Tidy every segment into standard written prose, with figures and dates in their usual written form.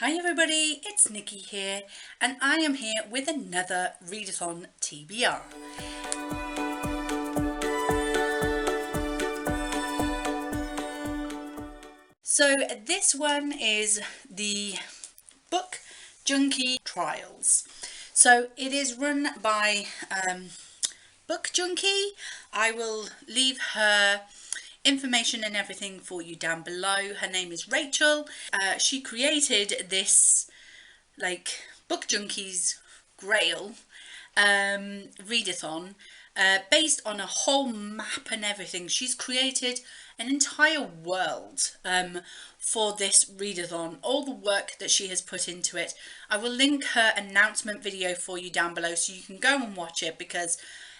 Hi everybody, it's Nicke here, and I am here with another readathon TBR. So this one is the Book Junkie Trials. So it is run by Book Junkie. I will leave her information and everything for you down below. Her name is Rachel. She created this Book Junkie's Grail readathon based on a whole map and everything. She's created an entire world for this readathon, all the work that she has put into it. I will link her announcement video for you down below so you can go and watch it, because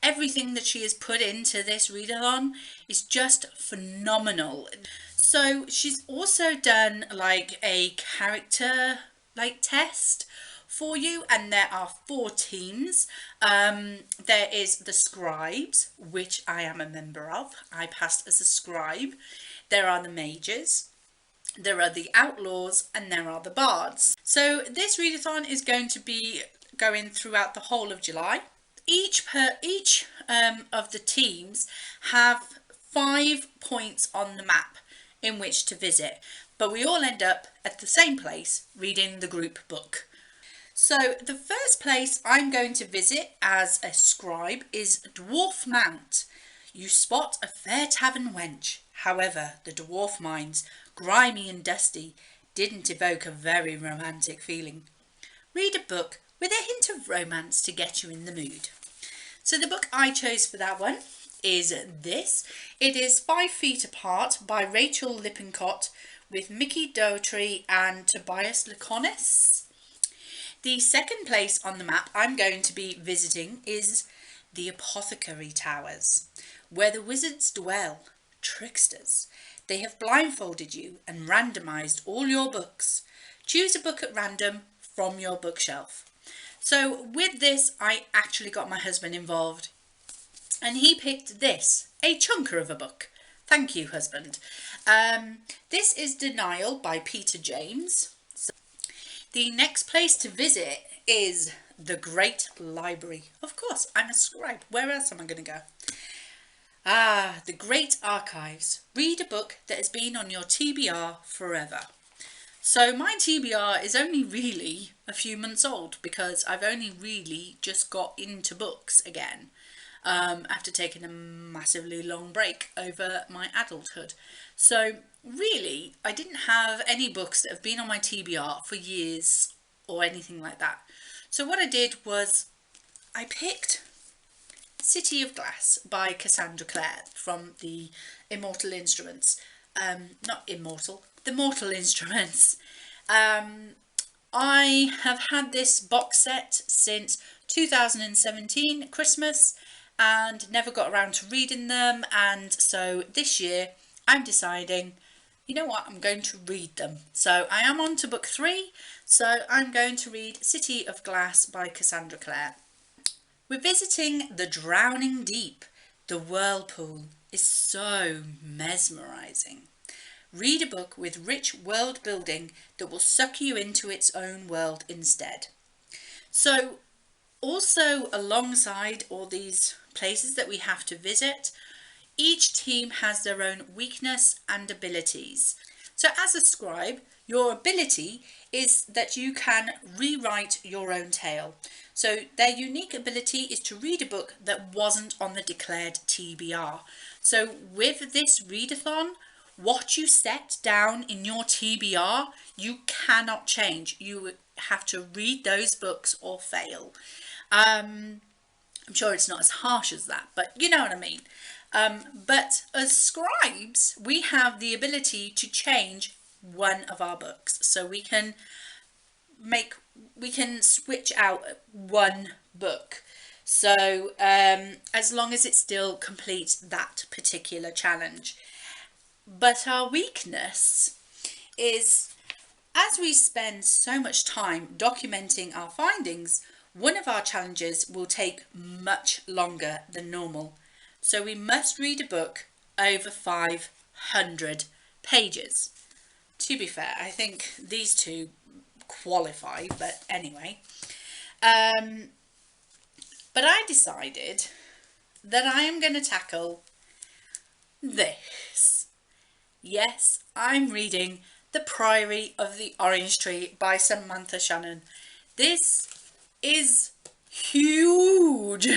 everything that she has put into this readathon is just phenomenal. So she's also done a character test for you, and there are 4 teams. There is the Scribes, which I am a member of. I passed as a Scribe. There are the Mages, there are the Outlaws, and there are the Bards. So this readathon is going to be going throughout the whole of July. Each of the teams have 5 points on the map in which to visit, but we all end up at the same place reading the group book. So the first place I'm going to visit as a Scribe is Dwarf Mount. You spot a fair tavern wench. However, the dwarf mines, grimy and dusty, didn't evoke a very romantic feeling. Read a book with a hint of romance to get you in the mood. So the book I chose for that one is this. It is 5 Feet Apart by Rachel Lippincott with Mickey Doherty and Tobias Laconis. The second place on the map I'm going to be visiting is the Apothecary Towers, where the wizards dwell, tricksters. They have blindfolded you and randomised all your books. Choose a book at random from your bookshelf. So with this, I actually got my husband involved, and he picked this, a chunker of a book. Thank you, husband. This is Denial by Peter James. So the next place to visit is the Great Library. Of course, I'm a Scribe. Where else am I going to go? The Great Archives. Read a book that has been on your TBR forever. So my TBR is only really a few months old, because I've only really just got into books again after taking a massively long break over my adulthood. So really, I didn't have any books that have been on my TBR for years or anything like that. So what I did was I picked City of Glass by Cassandra Clare from the Immortal Instruments. Not Immortal, the Mortal Instruments. I have had this box set since 2017 Christmas and never got around to reading them, and so this year I'm deciding, you know what, I'm going to read them. So I am on to book 3, so I'm going to read City of Glass by Cassandra Clare. We're visiting the drowning deep. The whirlpool is so mesmerising. Read a book with rich world building that will suck you into its own world instead. So also, alongside all these places that we have to visit, each team has their own weakness and abilities. So as a Scribe, your ability is that you can rewrite your own tale. So their unique ability is to read a book that wasn't on the declared TBR. So with this readathon, what you set down in your TBR, you cannot change. You have to read those books or fail. I'm sure it's not as harsh as that, but you know what I mean. But as Scribes, we have the ability to change one of our books. So we can switch out one book. So as long as it still completes that particular challenge. But our weakness is, as we spend so much time documenting our findings, one of our challenges will take much longer than normal. So we must read a book over 500 pages. To be fair, I think these two qualify, but anyway. But I decided that I am going to tackle this. Yes, I'm reading The Priory of the Orange Tree by Samantha Shannon. This is huge.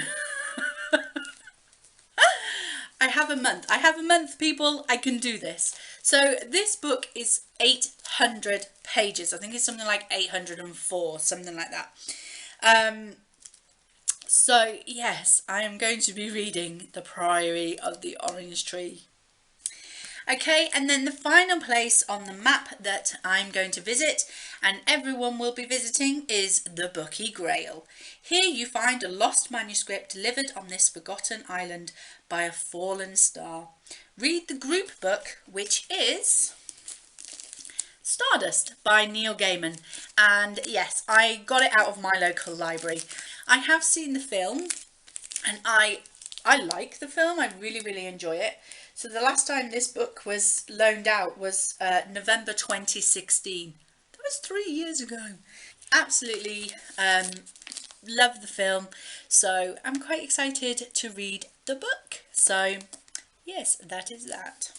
I have a month, people. I can do this. So this book is 800 pages. I think it's something like 804, something like that. So yes, I am going to be reading The Priory of the Orange Tree. Okay, and then the final place on the map that I'm going to visit, and everyone will be visiting, is the Bookie Grail. Here you find a lost manuscript delivered on this forgotten island by a fallen star. Read the group book, which is Stardust by Neil Gaiman. And yes, I got it out of my local library. I have seen the film, and I like the film. I really enjoy it. So the last time this book was loaned out was November 2016. That was 3 years ago. Absolutely love the film. So I'm quite excited to read the book. So yes, that is that.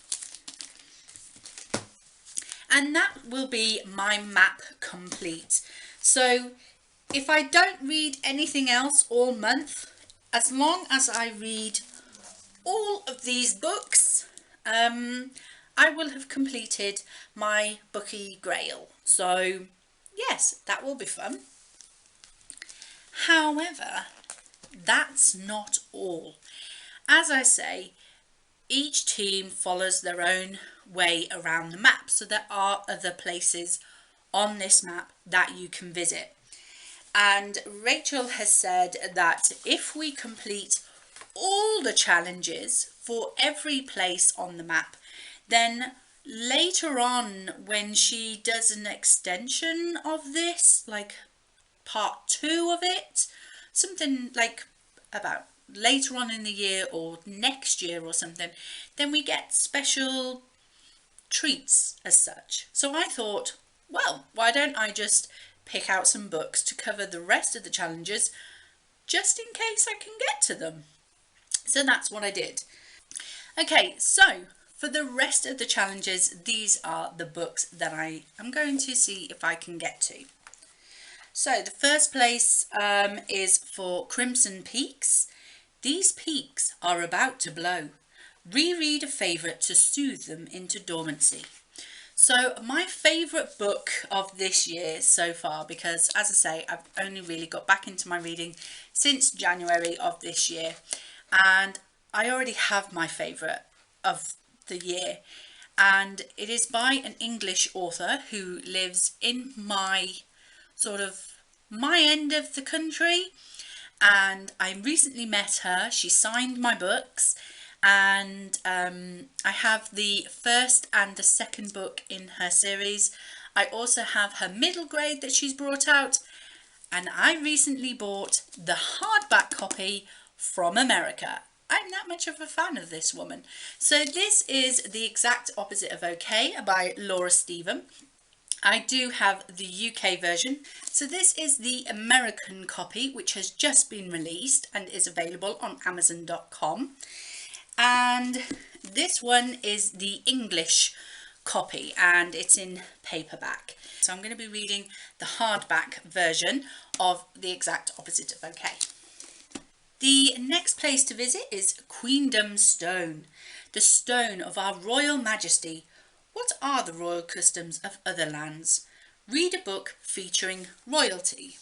And that will be my map complete. So if I don't read anything else all month, as long as I read all of these books, I will have completed my Bookie Grail. So yes, that will be fun. However, that's not all. As I say, each team follows their own way around the map, so there are other places on this map that you can visit. And Rachel has said that if we complete all the challenges for every place on the map, then later on when she does an extension of this, like part 2 of it, something like about later on in the year or next year or something, then we get special treats as such. So I thought, well, why don't I just pick out some books to cover the rest of the challenges just in case I can get to them. So that's what I did. Okay, so for the rest of the challenges, these are the books that I am going to see if I can get to. So the first place is for Crimson Peaks. These peaks are about to blow. Reread a favourite to soothe them into dormancy. So my favourite book of this year so far, because as I say, I've only really got back into my reading since January of this year, and I already have my favourite of the year, and it is by an English author who lives in my end of the country, and I recently met her. She signed my books, and I have the first and the second book in her series. I also have her middle grade that she's brought out, and I recently bought the hardback copy from America. I'm that much of a fan of this woman. So this is The Exact Opposite of OK by Laura Stephen. I do have the UK version. So this is the American copy, which has just been released and is available on Amazon.com. And this one is the English copy, and it's in paperback. So I'm going to be reading the hardback version of The Exact Opposite of OK. The next place to visit is Queendom Stone, the stone of our royal majesty. What are the royal customs of other lands? Read a book featuring royalty.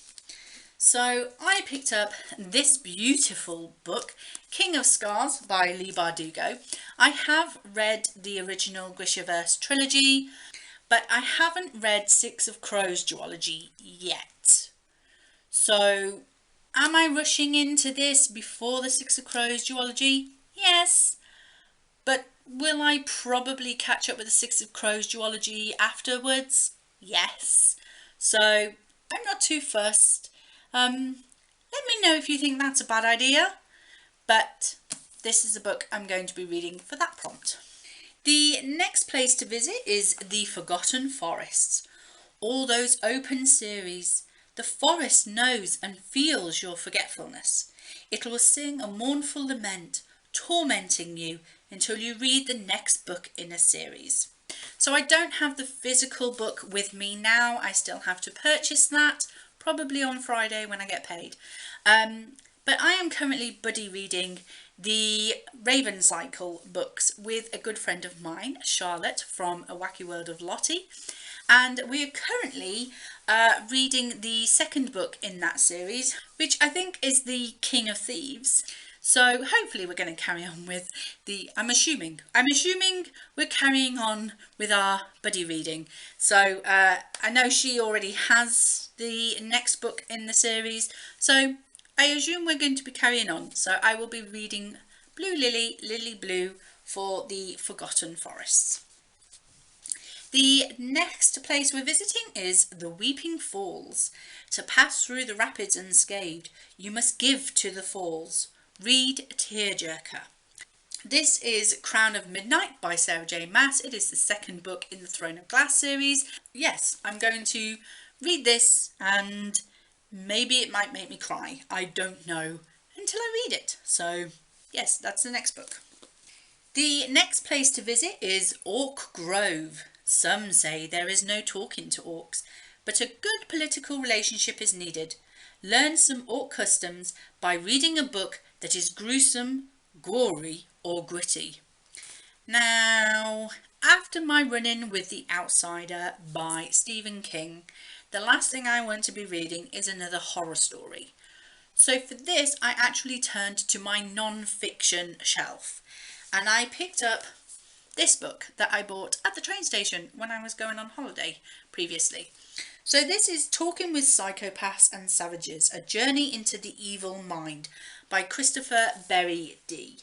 So I picked up this beautiful book, King of Scars by Leigh Bardugo. I have read the original Grishaverse trilogy, but I haven't read Six of Crows duology yet. So am I rushing into this before the Six of Crows duology? Yes. But will I probably catch up with the Six of Crows duology afterwards? Yes. So I'm not too fussed. Let me know if you think that's a bad idea. But this is the book I'm going to be reading for that prompt. The next place to visit is The Forgotten Forests. all those open series. The forest knows and feels your forgetfulness. It will sing a mournful lament, tormenting you until you read the next book in a series. So I don't have the physical book with me now. I still have to purchase that, probably on Friday when I get paid. But I am currently buddy reading the Raven Cycle books with a good friend of mine, Charlotte, from A Wacky World of Lottie. And we are currently reading the second book in that series, which I think is the King of Thieves. So hopefully we're going to carry on with I'm assuming we're carrying on with our buddy reading. So I know she already has the next book in the series, so I assume we're going to be carrying on. So I will be reading Blue Lily, Lily Blue for the Forgotten Forests. The next place we're visiting is the Weeping Falls. To pass through the rapids unscathed, you must give to the falls. Read Tearjerker. This is Crown of Midnight by Sarah J. Maas. It is the second book in the Throne of Glass series. Yes, I'm going to read this and maybe it might make me cry. I don't know until I read it. So yes, that's the next book. The next place to visit is Orc Grove. Some say there is no talking to orcs, but a good political relationship is needed. Learn some orc customs by reading a book that is gruesome, gory or gritty. Now, after my run-in with The Outsider by Stephen King, the last thing I want to be reading is another horror story. So for this, I actually turned to my non-fiction shelf and I picked up this book that I bought at the train station when I was going on holiday previously. So this is Talking with Psychopaths and Savages, A Journey into the Evil Mind by Christopher Berry D.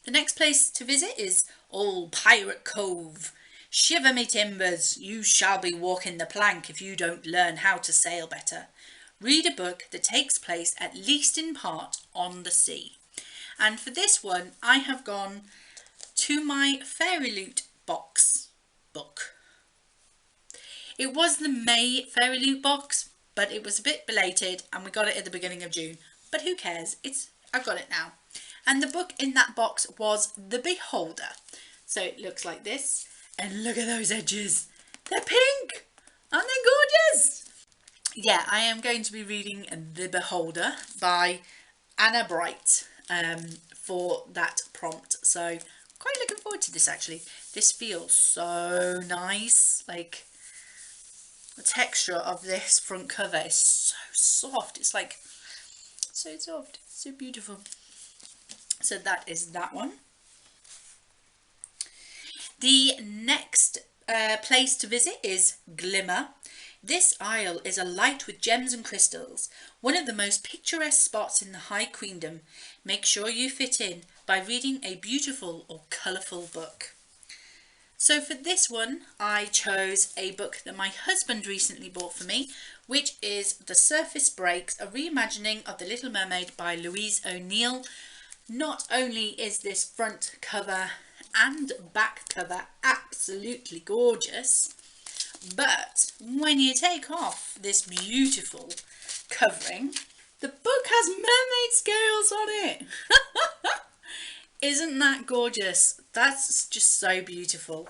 The next place to visit is Old Pirate Cove. Shiver me timbers, you shall be walking the plank if you don't learn how to sail better. Read a book that takes place at least in part on the sea. And for this one, I have gone to my Fairy Loot box book. It was the May Fairy Loot box, but it was a bit belated and we got it at the beginning of June. But who cares? I've got it now. And the book in that box was The Beholder. So it looks like this. And look at those edges. They're pink. Aren't they gorgeous? Yeah, I am going to be reading The Beholder by Anna Bright for that prompt. So quite looking forward to this actually. This feels so nice. Like the texture of this front cover is so soft. It's like so soft, so beautiful. So that is that one. The next place to visit is Glimmer. This isle is alight with gems and crystals, one of the most picturesque spots in the High Queendom. Make sure you fit in by reading a beautiful or colourful book. So for this one, I chose a book that my husband recently bought for me, which is The Surface Breaks, a reimagining of The Little Mermaid by Louise O'Neill. Not only is this front cover and back cover absolutely gorgeous, but when you take off this beautiful covering, the book has mermaid scales on it. Isn't that gorgeous? That's just so beautiful.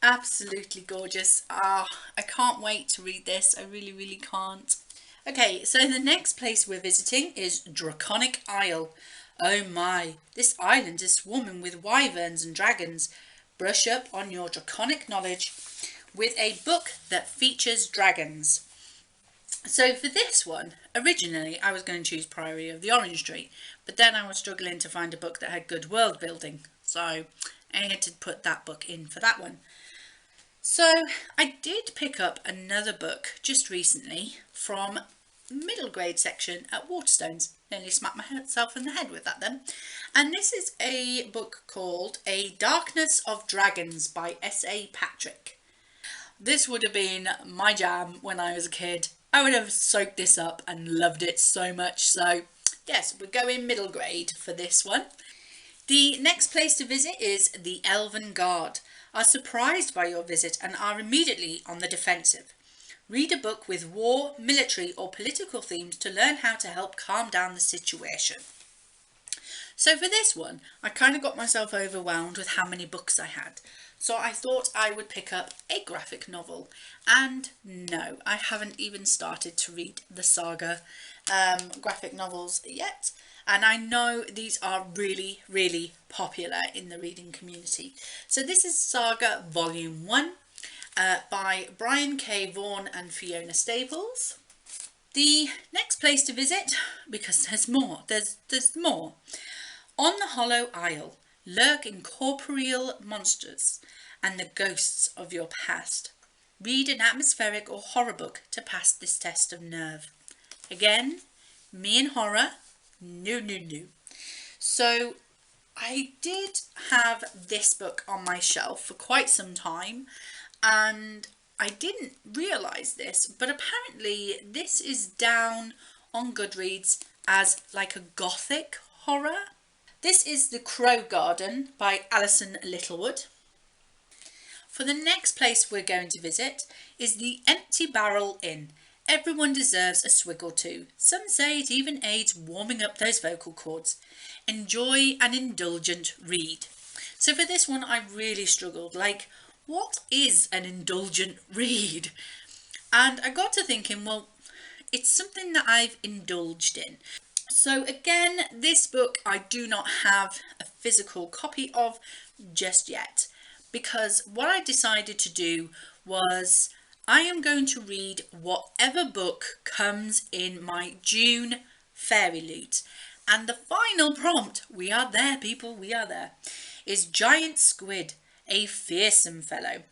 Absolutely gorgeous. I can't wait to read this. I really, really can't. Okay, so the next place we're visiting is Draconic Isle. Oh my, this island is swarming with wyverns and dragons. Brush up on your draconic knowledge with a book that features dragons. So for this one, originally I was going to choose Priory of the Orange Tree, but then I was struggling to find a book that had good world building, so I had to put that book in for that one. So I did pick up another book just recently from middle grade section at Waterstones. Nearly smacked myself in the head with that then. And this is a book called A Darkness of Dragons by S.A. Patrick. This would have been my jam when I was a kid. I would have soaked this up and loved it so much. So yes, we're going middle grade for this one. The next place to visit is the Elven Guard. Are surprised by your visit and are immediately on the defensive. Read a book with war, military or political themes to learn how to help calm down the situation. So for this one, I kind of got myself overwhelmed with how many books I had. So I thought I would pick up a graphic novel. And no, I haven't even started to read the Saga graphic novels yet. And I know these are really, really popular in the reading community. So this is Saga Volume 1 by Brian K. Vaughan and Fiona Staples. The next place to visit, because there's more, there's more. On the Hollow Isle lurk incorporeal monsters and the ghosts of your past. Read an atmospheric or horror book to pass this test of nerve. Again, me and horror, no. So I did have this book on my shelf for quite some time, and I didn't realise this, but apparently this is down on Goodreads as like a gothic horror. This is The Crow Garden by Alison Littlewood. For the next place we're going to visit is the Empty Barrel Inn. Everyone deserves a swig or two. Some say it even aids warming up those vocal cords. Enjoy an indulgent read. So for this one, I really struggled. Like, what is an indulgent read? And I got to thinking, well, it's something that I've indulged in. So again, this book I do not have a physical copy of just yet, because what I decided to do was I am going to read whatever book comes in my June Fairy Loot. And the final prompt, we are there people, we are there, is Giant Squid, a fearsome fellow.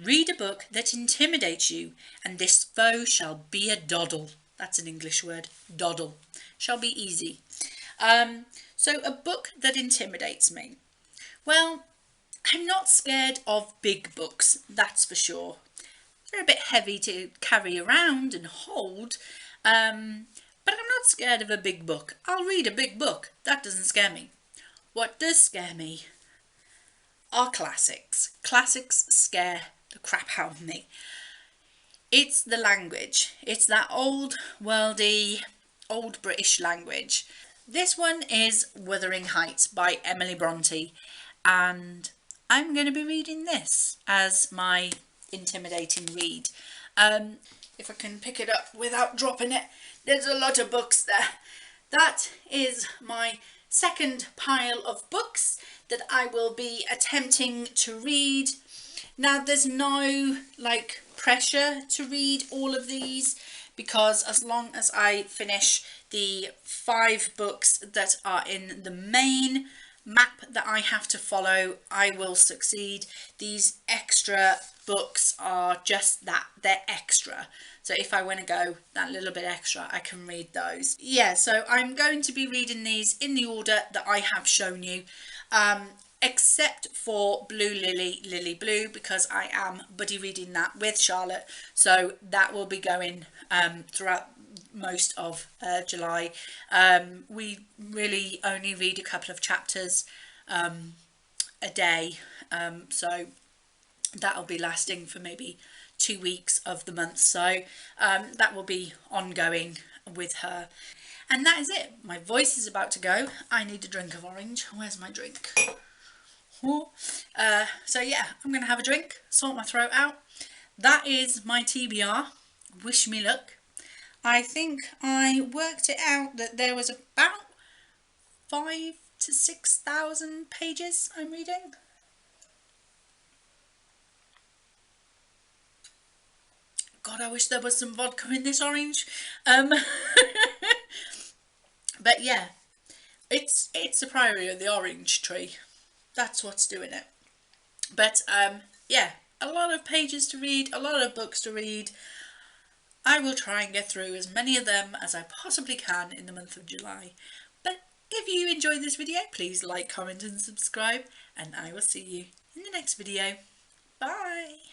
Read a book that intimidates you, and this foe shall be a doddle. That's an English word, doddle. Shall be easy. So a book that intimidates me. Well, I'm not scared of big books, that's for sure. They're a bit heavy to carry around and hold, but I'm not scared of a big book. I'll read a big book. That doesn't scare me. What does scare me are classics. Classics scare the crap out of me. It's the language. It's that old worldy, old British language. This one is Wuthering Heights by Emily Bronte, and I'm going to be reading this as my intimidating read. If I can pick it up without dropping it, there's a lot of books there. That is my second pile of books that I will be attempting to read. Now there's no like pressure to read all of these, because as long as I finish the 5 books that are in the main map that I have to follow, I will succeed. These extra books are just that, they're extra. So if I want to go that little bit extra, I can read those. Yeah, so I'm going to be reading these in the order that I have shown you, except for Blue Lily, Lily Blue, because I am buddy reading that with Charlotte. So that will be going throughout most of July. We really only read a couple of chapters a day, so that'll be lasting for maybe 2 weeks of the month, so that will be ongoing with her. And that is it. My voice is about to go. I need a drink of orange. Where's my drink? So yeah, I'm gonna have a drink, sort my throat out. That is my TBR. Wish me luck. I think I worked it out that there was about 5,000 to 6,000 pages I'm reading. God, I wish there was some vodka in this orange. But yeah, it's a priory of the orange tree. That's what's doing it. But yeah, a lot of pages to read, a lot of books to read. I will try and get through as many of them as I possibly can in the month of July. But if you enjoyed this video, please like, comment and subscribe, and I will see you in the next video. Bye!